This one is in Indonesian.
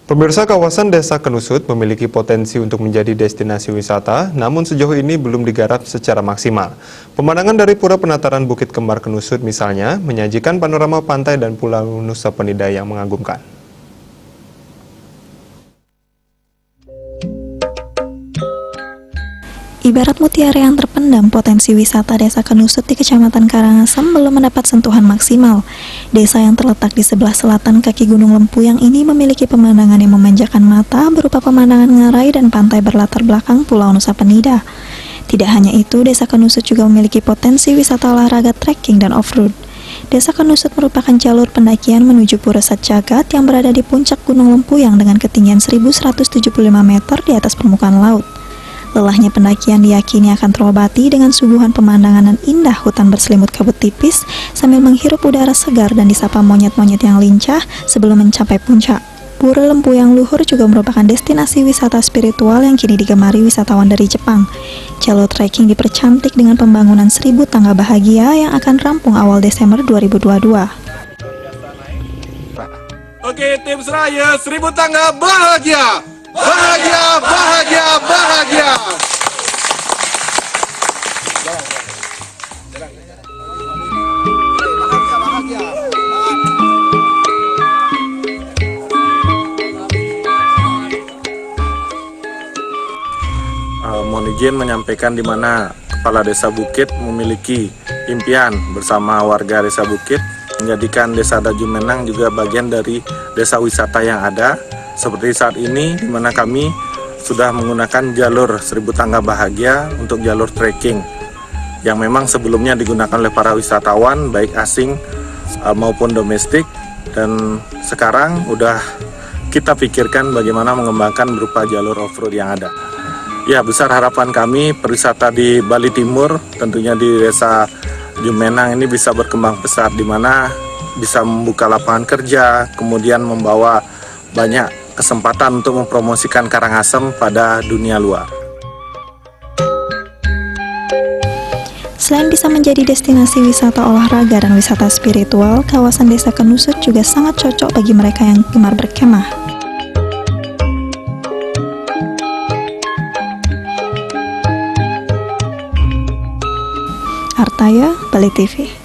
Pemirsa, kawasan Desa Kenusut memiliki potensi untuk menjadi destinasi wisata, namun sejauh ini belum digarap secara maksimal. Pemandangan dari Pura Penataran Bukit Kembar Kenusut misalnya menyajikan panorama pantai dan Pulau Nusa Penida yang mengagumkan. Ibarat mutiara yang terpendam, potensi wisata Desa Kenusut di Kecamatan Karangasem belum mendapat sentuhan maksimal. Desa yang terletak di sebelah selatan kaki Gunung Lempuyang ini memiliki pemandangan yang memanjakan mata berupa pemandangan ngarai dan pantai berlatar belakang Pulau Nusa Penida. Tidak hanya itu, Desa Kenusut juga memiliki potensi wisata olahraga trekking dan off-road. Desa Kenusut merupakan jalur pendakian menuju Pura Satjagat yang berada di puncak Gunung Lempuyang dengan ketinggian 1175 meter di atas permukaan laut. Lelahnya pendakian diyakini akan terobati dengan suguhan pemandangan dan indah hutan berselimut kabut tipis sambil menghirup udara segar dan disapa monyet-monyet yang lincah sebelum mencapai puncak. Pura Lempuyang Luhur juga merupakan destinasi wisata spiritual yang kini digemari wisatawan dari Jepang. Jalur trekking dipercantik dengan pembangunan 1000 tangga bahagia yang akan rampung awal Desember 2022. Oke, tim Seraya 1000 tangga bahagia. Bahagia, bahagia, bahagia. Mohon izin menyampaikan di mana Kepala Desa Bukit memiliki impian bersama warga Desa Bukit menjadikan Desa Dajumenang juga bagian dari desa wisata yang ada. Seperti saat ini, di mana kami sudah menggunakan jalur 1000 tangga bahagia untuk jalur trekking yang memang sebelumnya digunakan oleh para wisatawan baik asing maupun domestik, dan sekarang udah kita pikirkan bagaimana mengembangkan berupa jalur off-road yang ada. Ya, besar harapan kami perwisata di Bali Timur, tentunya di Desa Jumenang ini bisa berkembang pesat, di mana bisa membuka lapangan kerja, kemudian membawa banyak kesempatan untuk mempromosikan Karangasem pada dunia luar. Selain bisa menjadi destinasi wisata olahraga dan wisata spiritual, kawasan Desa Kenusut juga sangat cocok bagi mereka yang gemar berkemah. Artaya, Bali TV.